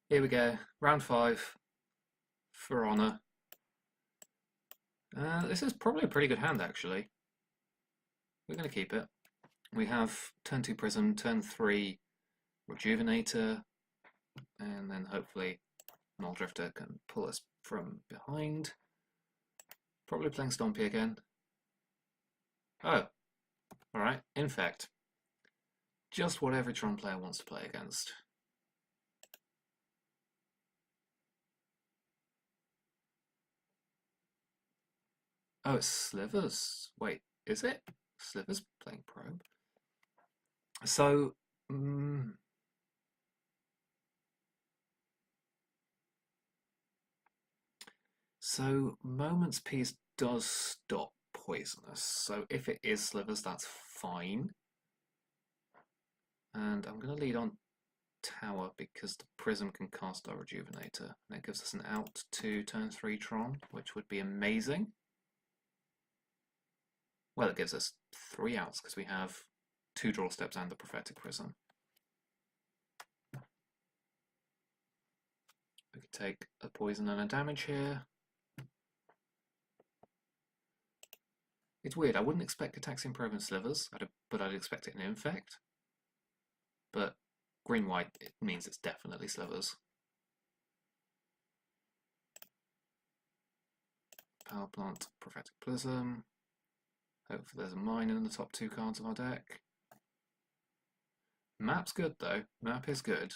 Here we go, round 5 for honour. This is probably a pretty good hand actually. We're going to keep it. We have turn 2 Prism, turn 3 Rejuvenator, and then hopefully Muldrifter can pull us from behind. Probably playing Stompy again. Oh, alright, Infect. Just what every Tron player wants to play against. Oh, it's Slivers. Wait, is it? Slivers playing Probe? So, Moment's Peace does stop poisonous. So if it is Slivers, that's fine. And I'm going to lead on Tower because the Prism can cast our Rejuvenator. And it gives us an out to turn 3 Tron, which would be amazing. Well, it gives us 3 outs because we have 2 draw steps and the Prophetic Prism. We could take a poison and a damage here. It's weird, I wouldn't expect Ataxian Probe and Slivers, but I'd expect it in Infect. But green-white, it means it's definitely Slivers. Power Plant, Prophetic Prism. Hopefully there's a mine in the top 2 cards of our deck. Map's good though, map is good.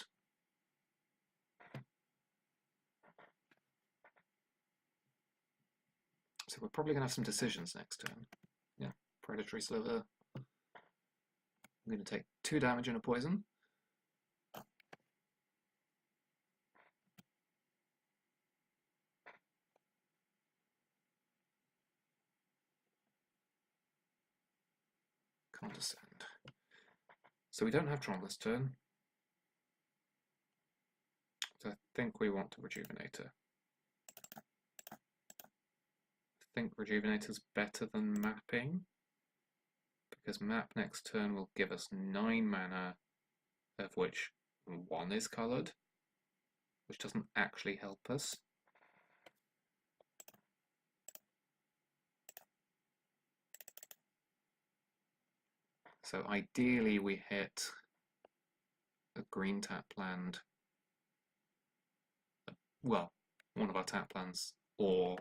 So we're probably going to have some decisions next turn. Yeah, Predatory Sliver. I'm going to take 2 damage and a poison. Condescend. So we don't have Tron this turn. So I think we want to Rejuvenator. I think Rejuvenator's better than Mapping, because Map next turn will give us 9 mana, of which 1 is coloured, which doesn't actually help us. So ideally we hit a green tap land, well, one of our tap lands, or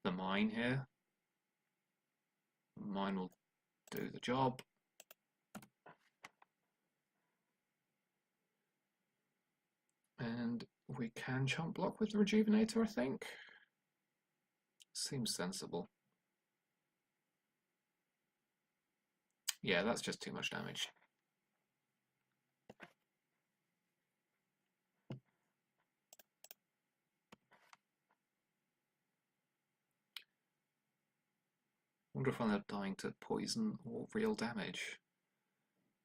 the mine here. Mine will do the job. And we can chump block with the Rejuvenator, I think. Seems sensible. Yeah, that's just too much damage. Wonder if I'll end up dying to poison or real damage.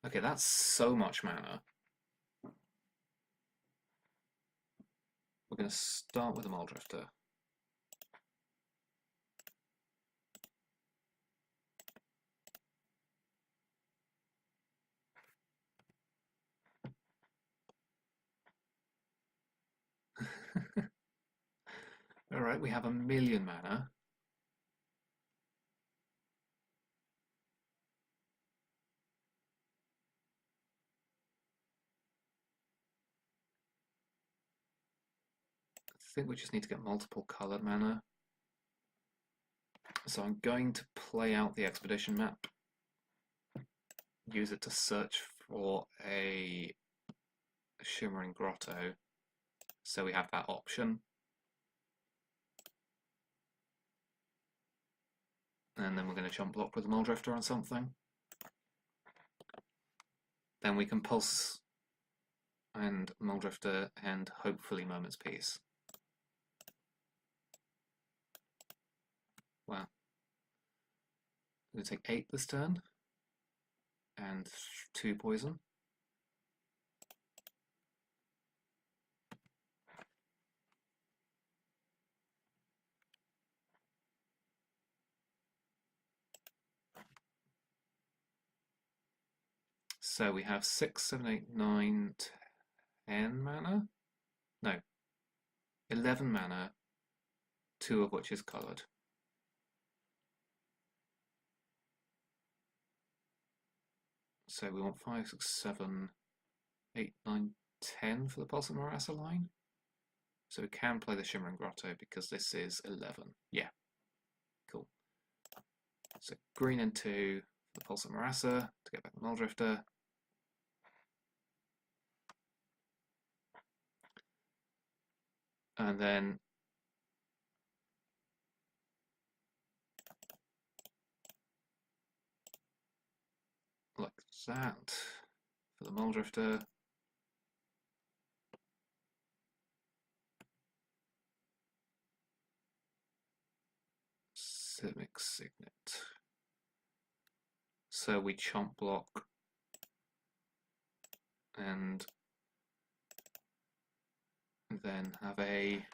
Okay, that's so much mana. We're going to start with a Muldrifter. Alright, we have 1,000,000 mana. I think we just need to get multiple coloured mana. So I'm going to play out the Expedition map. Use it to search for a Shimmering Grotto. So we have that option. And then we're going to chump block with a Muldrifter on something. Then we can Pulse and Muldrifter and hopefully Moment's Peace. Wow. I'm going to take 8 this turn. And 2 poison. So we have 6, 7, 8, 9, 10 mana. No, 11 mana, 2 of which is coloured. So we want 5, 6, 7, 8, 9, 10 for the Pulse of Murasa line. So we can play the Shimmering Grotto because this is 11. Yeah, cool. So green and 2 for the Pulse of Murasa to get back the Muldrifter. And then like that for the Muldrifter. Simic Signet. So we chomp block and then have a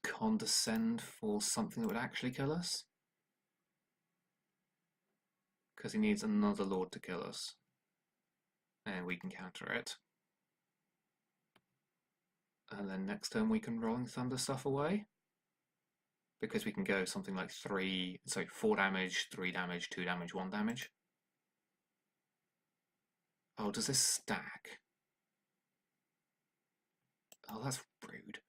condescend for something that would actually kill us. Because he needs another lord to kill us. And we can counter it. And then next turn we can Rolling Thunder stuff away. Because we can go something like 4 damage, 3 damage, 2 damage, 1 damage. Oh, does this stack? Oh, that's rude.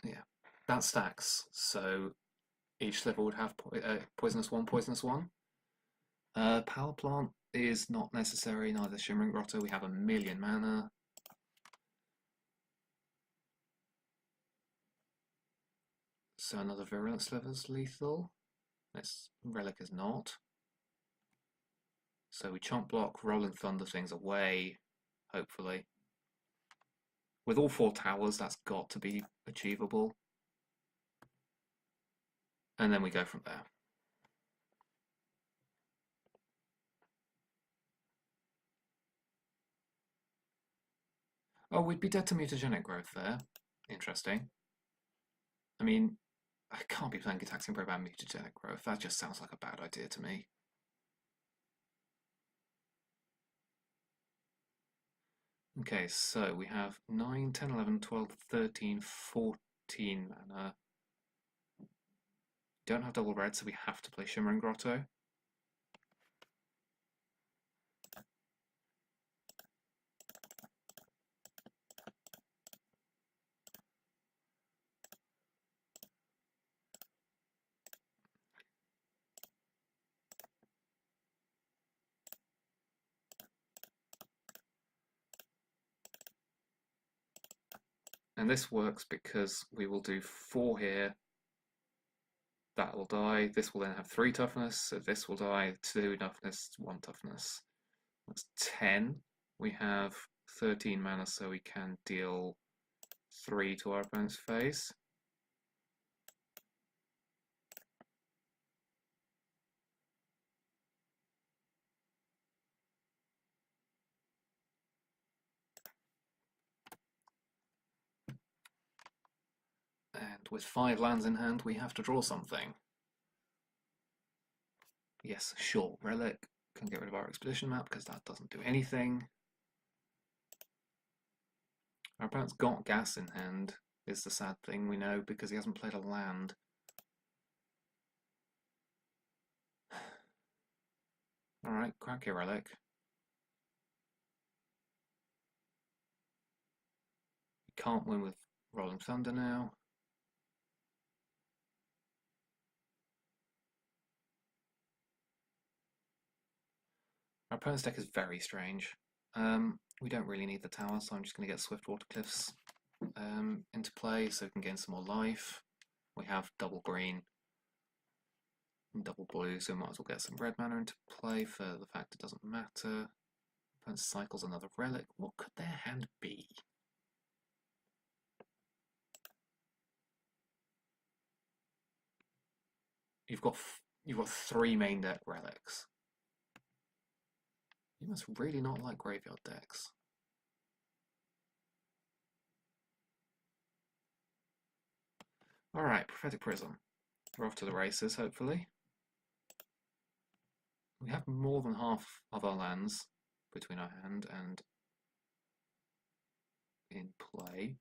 Yeah, that stacks. So each level would have poisonous 1, poisonous 1. Power Plant is not necessary, neither Shimmering Grotto. We have 1,000,000 mana. So another Virulence level's lethal. This Relic is not. So we chomp block, Rolling Thunder things away, hopefully. With all 4 towers, that's got to be achievable. And then we go from there. Oh, we'd be dead to mutagenic growth there. Interesting. I mean, I can't be playing Gitaxian Pro about mutagenic growth. That just sounds like a bad idea to me. Okay, so we have 9, 10, 11, 12, 13, 14 mana. Don't have double red, so we have to play Shimmering Grotto. And this works because we will do 4 here. That will die. This will then have 3 toughness, so this will die. 2 toughness, 1 toughness. That's 10. We have 13 mana, so we can deal 3 to our opponent's face. And with 5 lands in hand, we have to draw something. Yes, sure, Relic. Can get rid of our Expedition map because that doesn't do anything. Our opponent's got gas in hand, is the sad thing we know, because he hasn't played a land. Alright, crack your Relic. We can't win with Rolling Thunder now. Our opponent's deck is very strange. We don't really need the tower, so I'm just going to get Swiftwater Cliffs into play so we can gain some more life. We have double green and double blue, so we might as well get some red mana into play for the fact it doesn't matter. Opponent cycles another relic. What could their hand be? You've got 3 main deck relics. You must really not like graveyard decks. Alright, Prophetic Prism. We're off to the races, hopefully. We have more than half of our lands between our hand and in play.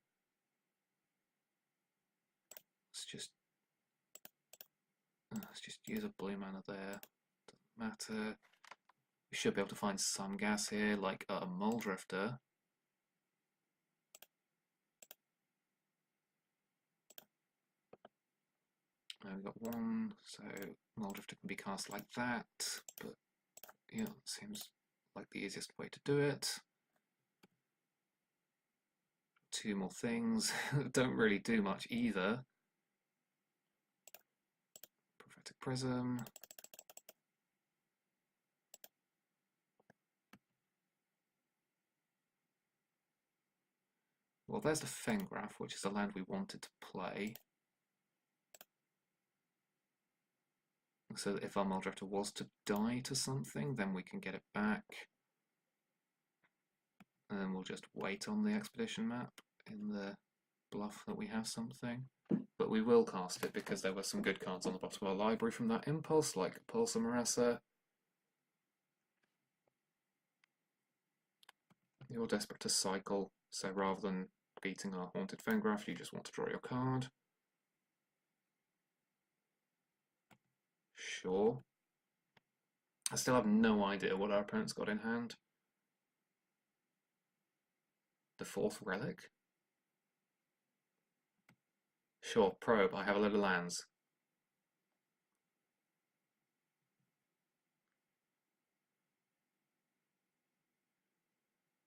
Let's just use a blue mana there. Doesn't matter. We should be able to find some gas here, like a Muldrifter. We've got one, so Muldrifter can be cast like that, but yeah, it seems like the easiest way to do it. Two more things, don't really do much either. Prophetic Prism. Well, there's the Fengraf, which is the land we wanted to play. So that if our Muldrifter was to die to something, then we can get it back. And then we'll just wait on the expedition map in the bluff that we have something. But we will cast it because there were some good cards on the bottom of our library from that impulse, like Pulse of Murasa. You're desperate to cycle, so rather than beating our Haunted Fengraf, you just want to draw your card. Sure. I still have no idea what our opponent's got in hand. The fourth relic? Sure, probe, I have a load of lands.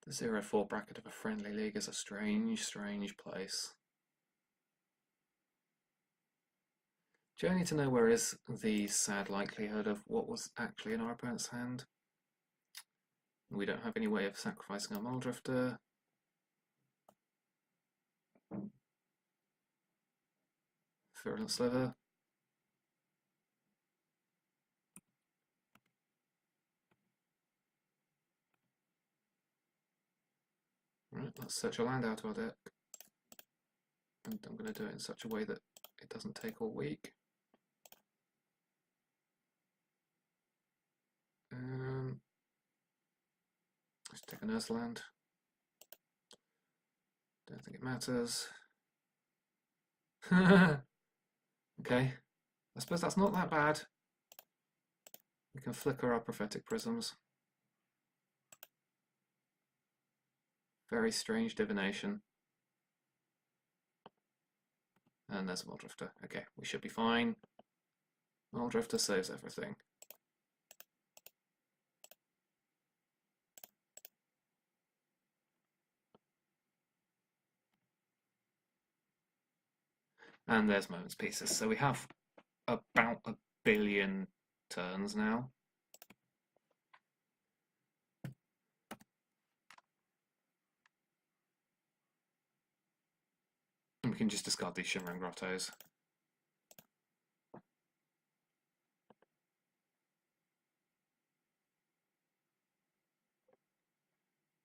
The 0-4 bracket of a friendly league is a strange, strange place. Do you need to know where is the sad likelihood of what was actually in our opponent's hand? We don't have any way of sacrificing our Muldrifter. Virulent Sliver. Right, let's search a land out of our deck. And I'm going to do it in such a way that it doesn't take all week. Let's take an Earth land. Don't think it matters. Okay, I suppose that's not that bad. We can flicker our Prophetic Prisms. Very strange divination. And there's a Muldrifter. Okay, we should be fine. Muldrifter saves everything. And there's Moments Pieces. So we have about 1 billion turns now. And we can just discard these Shimmering Grottos.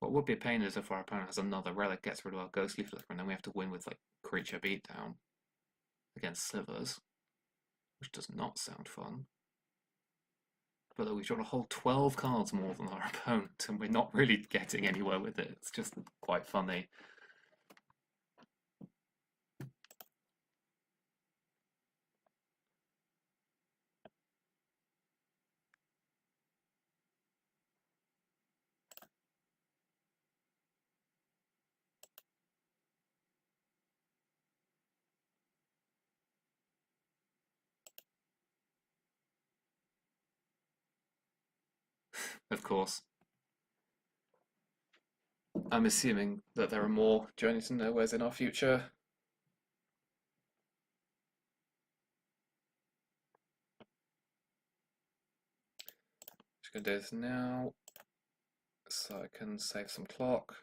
What would be a pain is if our opponent has another relic, gets rid of our Ghostly Flicker, and then we have to win with like Creature Beatdown against Slivers, which does not sound fun. But we've got a whole 12 cards more than our opponent, and we're not really getting anywhere with it. It's just quite funny. Of course. I'm assuming that there are more Journey to Nowheres in our future. Just going to do this now so I can save some clock.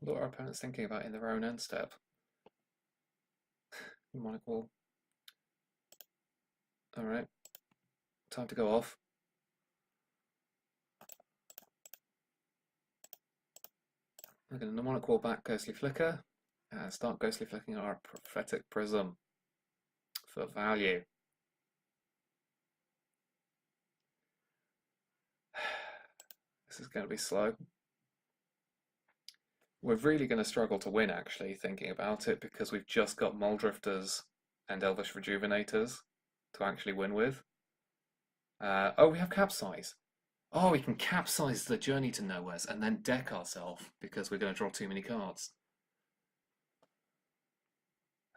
What are our opponents thinking about in their own end step? Mnemonic Wall. Alright, time to go off. We're going to Mnemonic Wall back Ghostly Flicker and start Ghostly Flicking our Prophetic Prism for value. This is going to be slow. We're really going to struggle to win, actually, thinking about it, because we've just got Muldrifters and Elvish Rejuvenators to actually win with. Oh, we have Capsize. Oh, we can capsize the Journey to Nowheres and then deck ourselves because we're going to draw too many cards.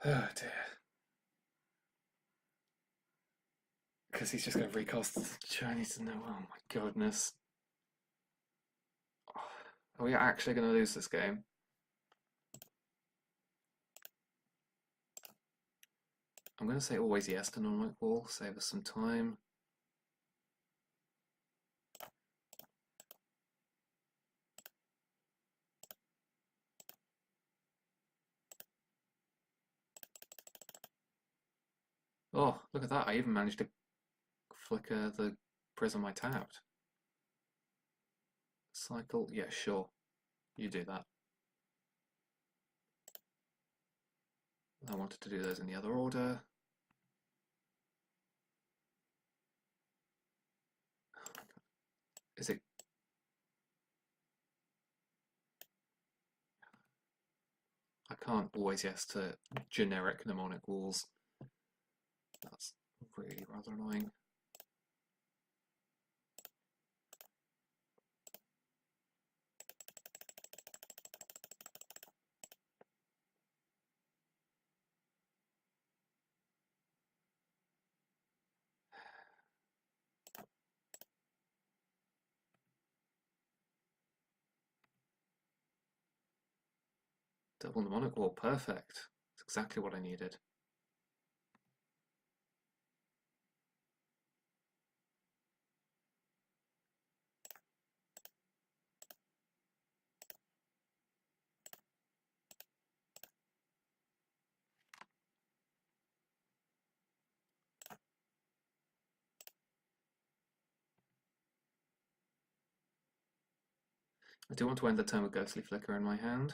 Oh dear. Because he's just going to recast the Journey to Nowhere. Oh my goodness. Are we actually going to lose this game? I'm going to say always yes to Mnemonic Wall, save us some time. Oh, look at that. I even managed to flicker the prism I tapped. Cycle? Yeah, sure. You do that. I wanted to do those in the other order. Is it? I can't always yes to generic mnemonic walls. That's really rather annoying. Double mnemonic wall, perfect. That's exactly what I needed. I do want to end the turn with Ghostly Flicker in my hand.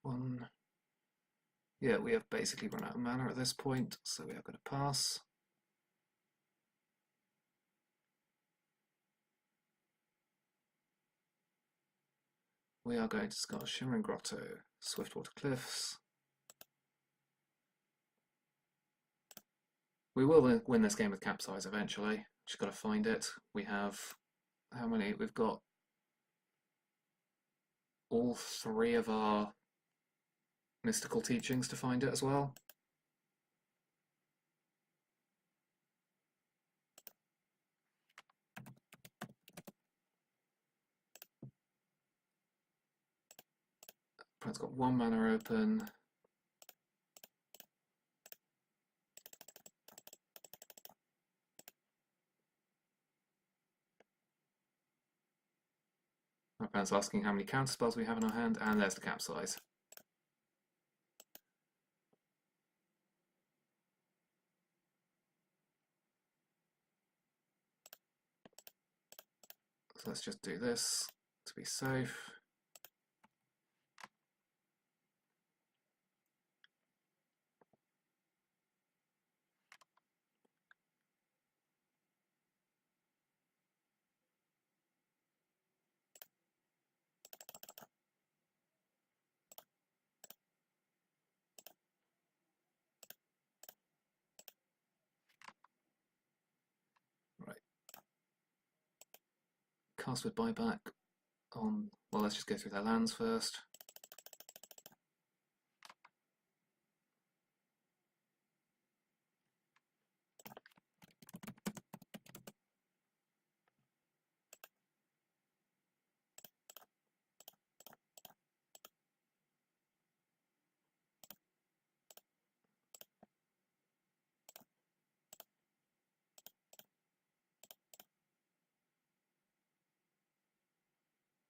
One. Yeah, we have basically run out of mana at this point, so we are going to pass. We are going to discard Shimmering Grotto, Swiftwater Cliffs. We will win this game with Capsize eventually. Just got to find it. We have how many? We've got all three of our mystical teachings to find it as well. Opponent's got one mana open. My opponent's asking how many counter spells we have in our hand, and there's the Capsize. So let's just do this to be safe. Right. password buyback on, well, let's just go through their lands first.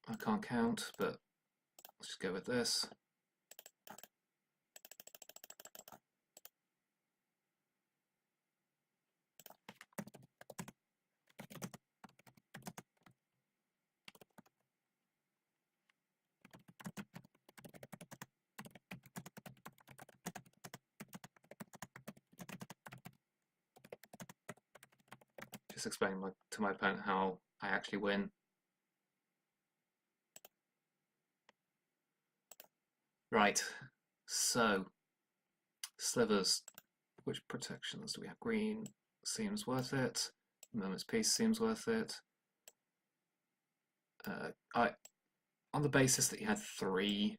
I can't count, but let's just go with this. Just explaining to my opponent how I actually win. Right, so slivers. Which protections do we have? Green seems worth it. Moment's Peace seems worth it. On the basis that you had 3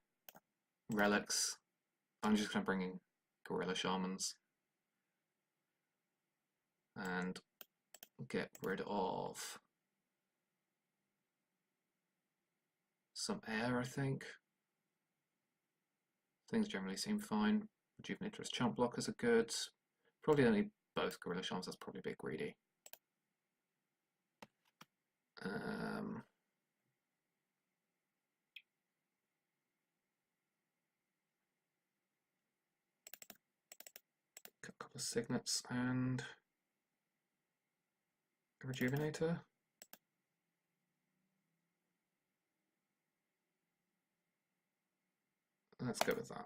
relics, I'm just going to bring in Gorilla Shamans and get rid of some air, I think. Things generally seem fine. Rejuvenator's chump blockers are good. Probably only both Gorilla Shamans, that's probably a bit greedy. A couple of Signets and a Rejuvenator. Let's go with that.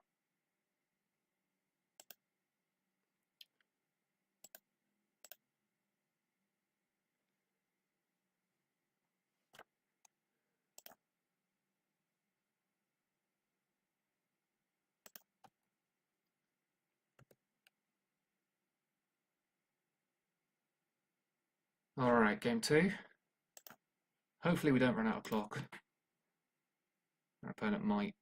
Alright, game 2. Hopefully we don't run out of clock. Our opponent might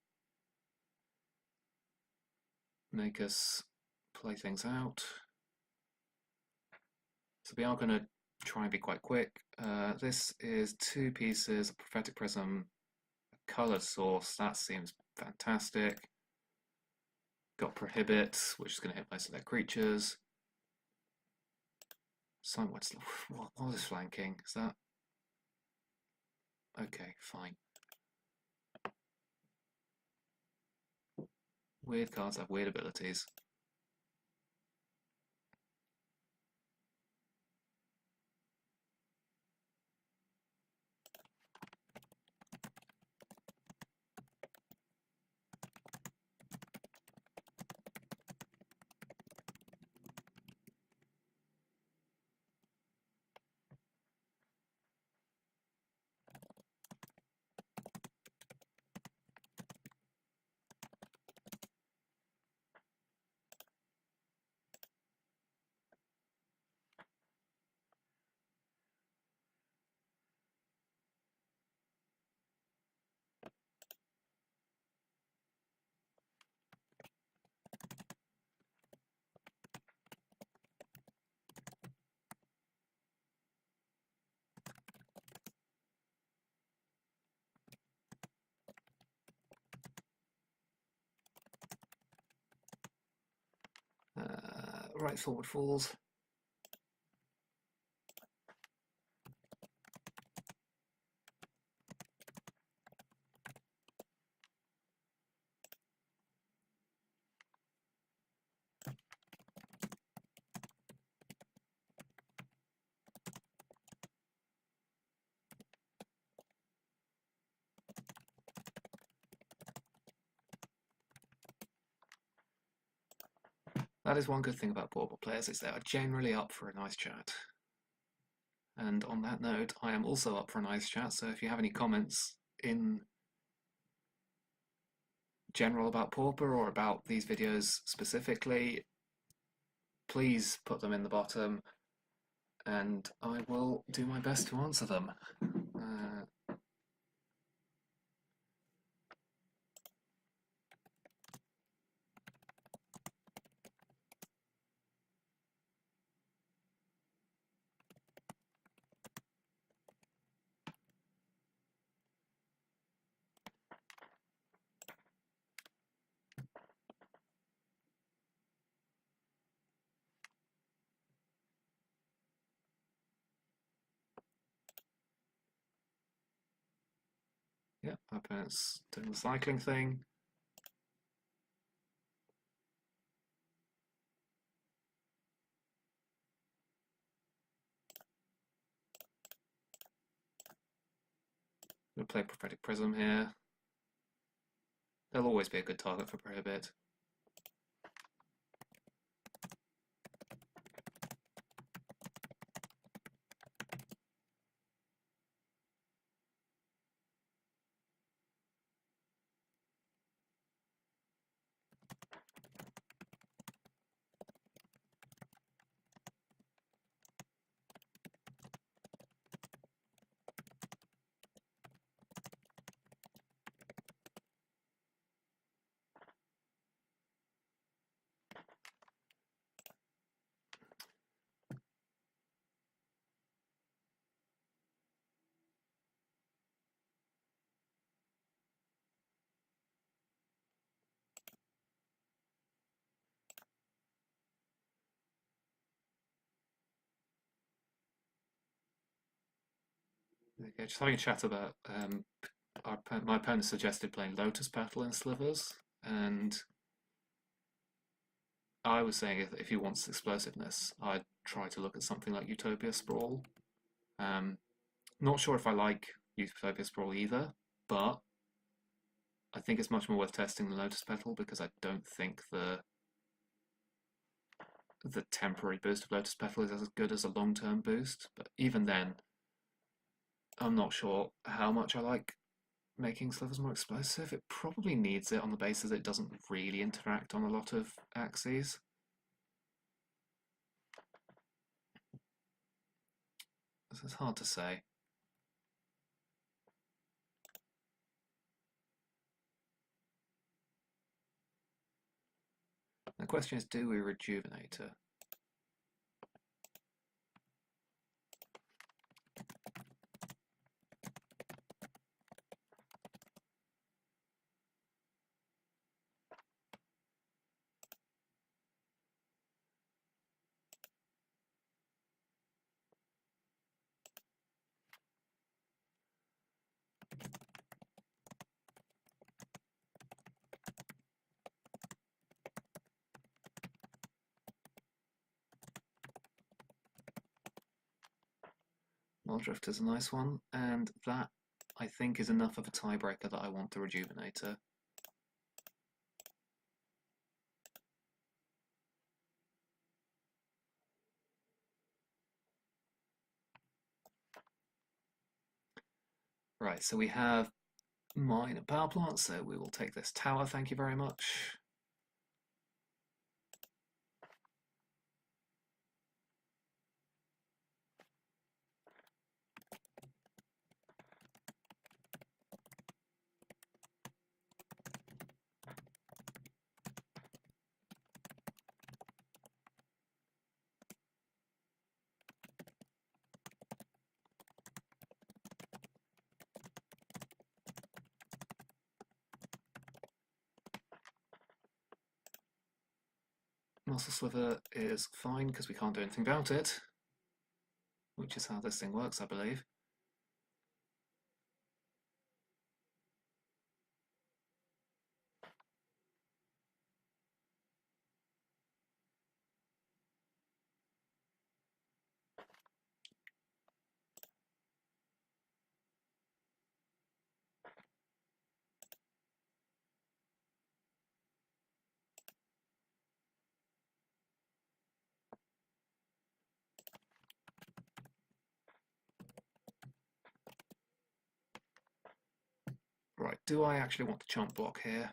make us play things out. So we are going to try and be quite quick. This is 2 pieces, a Prophetic Prism, a coloured source, that seems fantastic. Got Prohibit, which is going to hit most of their creatures. What is flanking? Is that... Okay, fine. Weird cards have weird abilities. Right forward falls. That is one good thing about Pauper players, is they are generally up for a nice chat. And on that note, I am also up for a nice chat, so if you have any comments in general about Pauper or about these videos specifically, please put them in the bottom and I will do my best to answer them. My opponent's doing the cycling thing. I'm going to play Prophetic Prism here. They'll always be a good target for Prohibit. Okay, just having a chat about my opponent suggested playing Lotus Petal in Slivers, and I was saying if he wants explosiveness, I'd try to look at something like Utopia Sprawl. Not sure if I like Utopia Sprawl either, but I think it's much more worth testing than Lotus Petal because I don't think the temporary boost of Lotus Petal is as good as a long-term boost. But even then, I'm not sure how much I like making Slivers more explosive. It probably needs it on the basis it doesn't really interact on a lot of axes. So it's hard to say. The question is, do we rejuvenate her? Muldrift is a nice one, and that I think is enough of a tiebreaker that I want to rejuvenate her. Right, so we have mine and power plant, so we will take this tower, thank you very much. Muscle Sliver is fine because we can't do anything about it, which is how this thing works, I believe. Right, do I actually want to chump block here?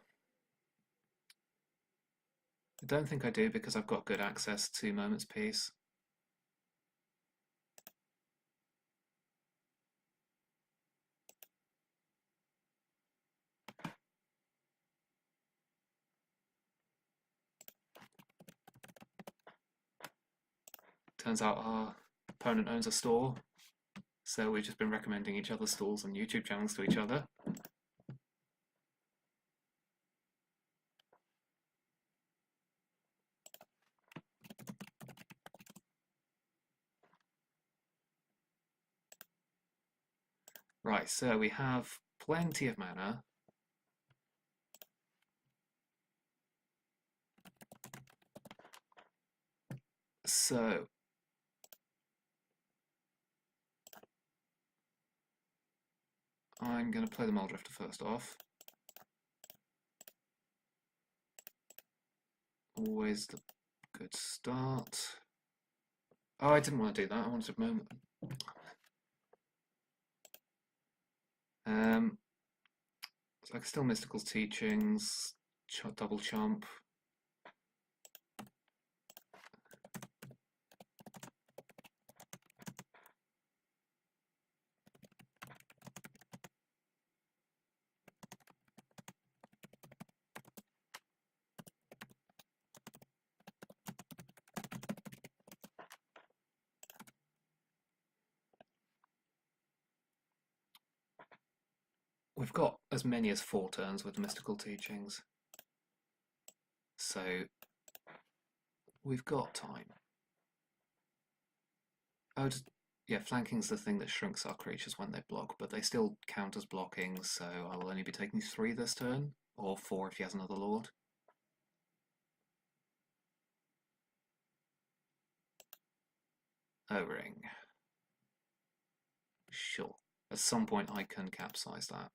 I don't think I do because I've got good access to Moment's Peace. Turns out our opponent owns a store, so we've just been recommending each other's stores and YouTube channels to each other. Right, so we have plenty of mana. So I'm going to play the Muldrifter first off. Always the good start. Oh, I didn't want to do that. I wanted to moment. So I can still Mystical Teachings, double chomp. We've got as many as 4 turns with the Mystical Teachings, so we've got time. Oh, yeah, flanking's the thing that shrinks our creatures when they block, but they still count as blocking, so I will only be taking 3 this turn, or 4 if he has another Lord. O-ring. Sure. At some point I can capsize that.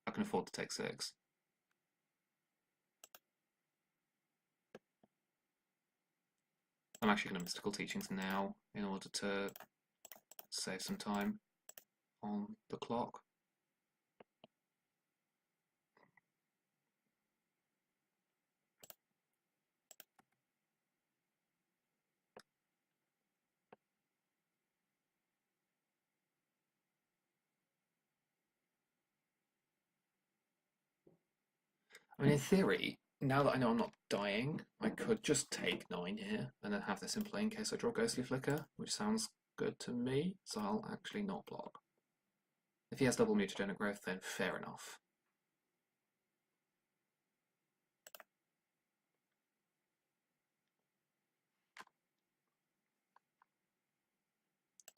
I can afford to take 6. I'm actually going to Mystical Teachings now in order to save some time on the clock. I mean, in theory, now that I know I'm not dying, I could just take 9 here and then have this in play in case I draw Ghostly Flicker, which sounds good to me, so I'll actually not block. If he has double mutagenic growth, then fair enough.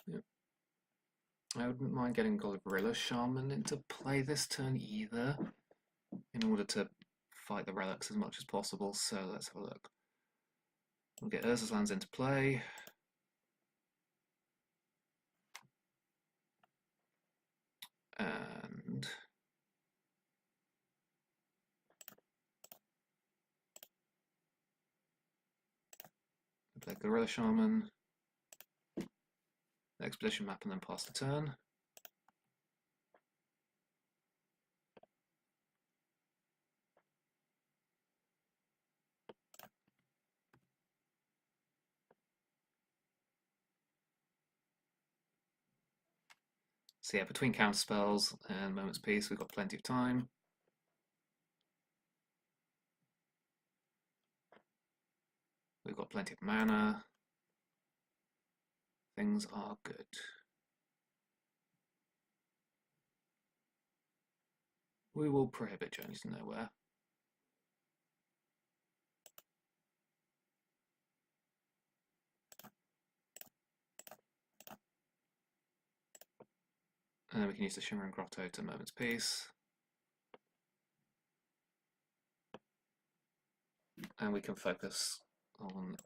Yep. I wouldn't mind getting Gorilla Shaman into play this turn either, in order to fight the relics as much as possible, so let's have a look. We'll get Urza's Lands into play. And play Gorilla Shaman, Expedition Map, and then pass the turn. So yeah, between counter spells and Moment's Peace, we've got plenty of time. We've got plenty of mana. Things are good. We will prohibit Journeys to Nowhere. And then we can use the Shimmering Grotto to Moment's Peace. And we can focus on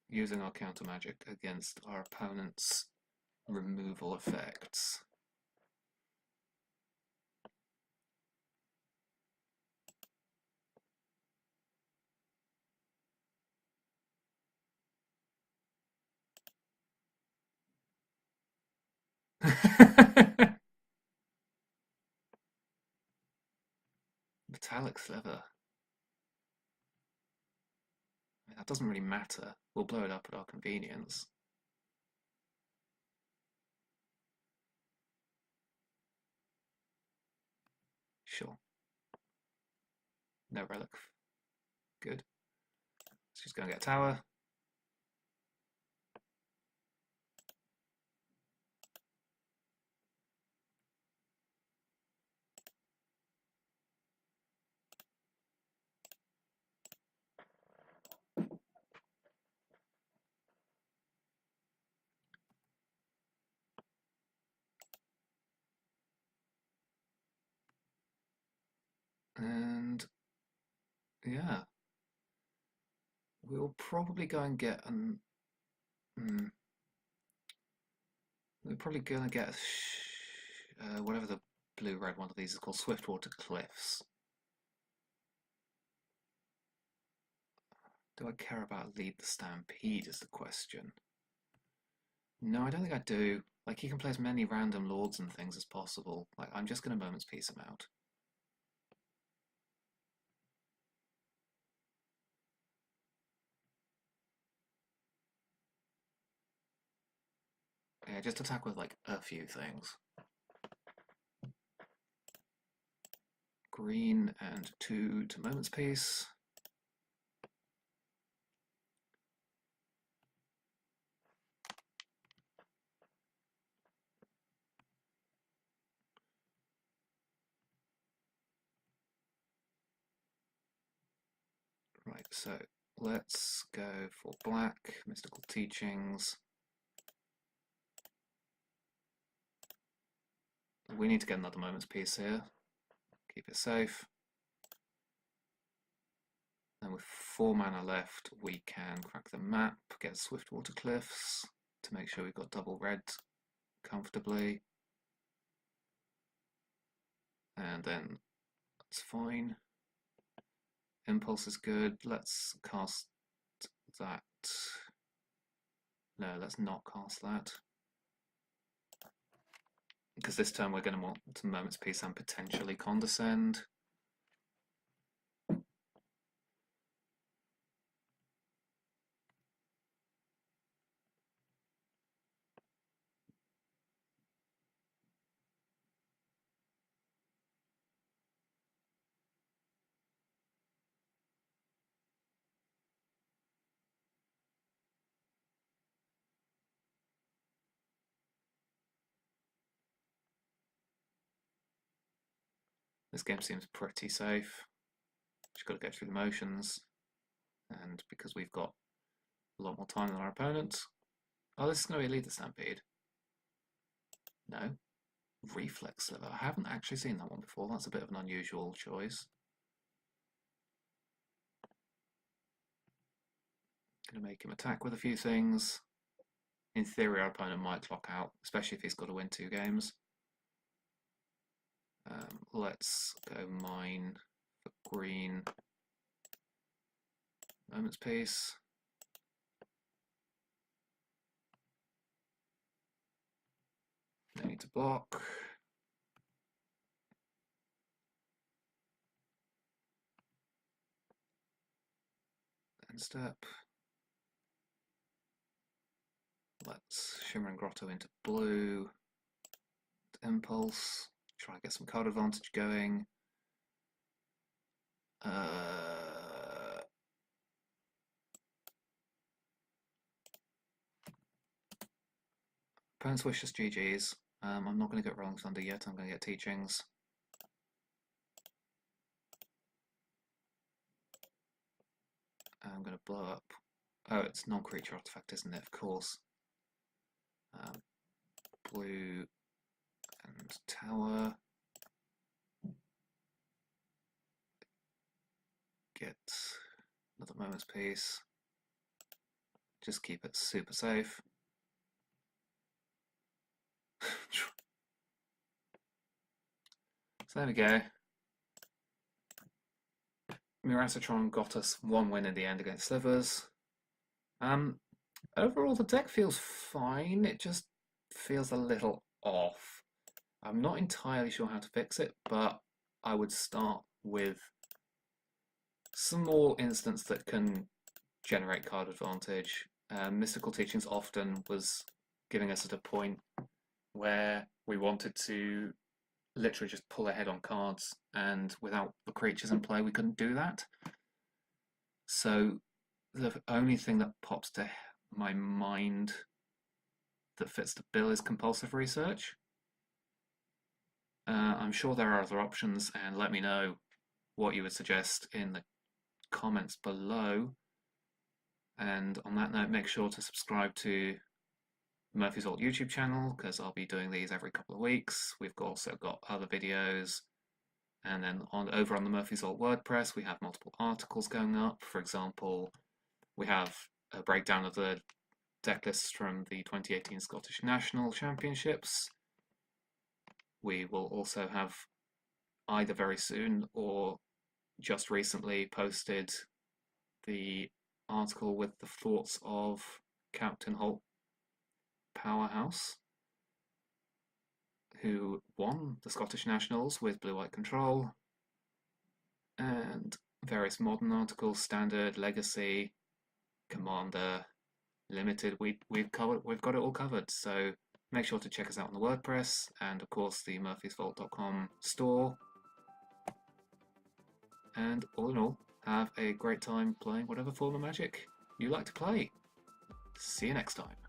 using our counter magic against our opponent's removal effects. Metallic Sliver. That doesn't really matter. We'll blow it up at our convenience. Sure. No relic. Good. Let's just go and get a tower. And yeah, we'll probably go and get an. We're probably gonna get whatever the blue-red one of these is called, Swiftwater Cliffs. Do I care about Lead the Stampede is the question. No, I don't think I do. Like, he can play as many random lords and things as possible. Like, I'm just going to Moment's Peace him out. Yeah, just attack with, like, a few things. Green and 2 to Moment's Peace. Right, so let's go for black, Mystical Teachings. We need to get another Moment's Peace here. Keep it safe. And with 4 mana left, we can crack the map, get Swiftwater Cliffs to make sure we've got double red comfortably. And then that's fine. Impulse is good. Let's cast that. No, let's not cast that. Because this turn we're going to want to Moment's Peace and potentially Condescend. This game seems pretty safe. Just got to go through the motions. And because we've got a lot more time than our opponent. Oh, this is going to be Lead the Stampede. No. Reflex Sliver. I haven't actually seen that one before. That's a bit of an unusual choice. Going to make him attack with a few things. In theory, our opponent might clock out, especially if he's got to win 2 games. Let's go mine for green. Moment's Peace. No need to block. End step. Let's Shimmer and Grotto into blue. Impulse. Try and get some card advantage going. Opponent's wish is GG's. I'm not going to get Rolling Thunder yet, I'm going to get Teachings. I'm going to blow up. Oh, it's non-creature artifact, isn't it? Of course. Blue and Tower. Get another Moment's Peace. Just keep it super safe. So there we go. Pauper Tron got us 1 win in the end against Slivers. Overall, the deck feels fine. It just feels a little off. I'm not entirely sure how to fix it, but I would start with some more instants that can generate card advantage. Mystical Teachings often was giving us at a point where we wanted to literally just pull ahead on cards, and without the creatures in play we couldn't do that. So the only thing that pops to my mind that fits the bill is Compulsive Research. I'm sure there are other options, and let me know what you would suggest in the comments below. And on that note, make sure to subscribe to Murphy's Alt YouTube channel, because I'll be doing these every couple of weeks. We've also got other videos, And then over on the Murphy's Vault WordPress, we have multiple articles going up. For example, we have a breakdown of the deck lists from the 2018 Scottish National Championships. We will also have either very soon or just recently posted the article with the thoughts of Captain Holt Powerhouse, who won the Scottish Nationals with Blue-White Control, and various modern articles, Standard, Legacy, Commander, Limited. We've got it all covered. So make sure to check us out on the WordPress and of course the murphysvault.com store. And all in all, have a great time playing whatever form of Magic you like to play. See you next time.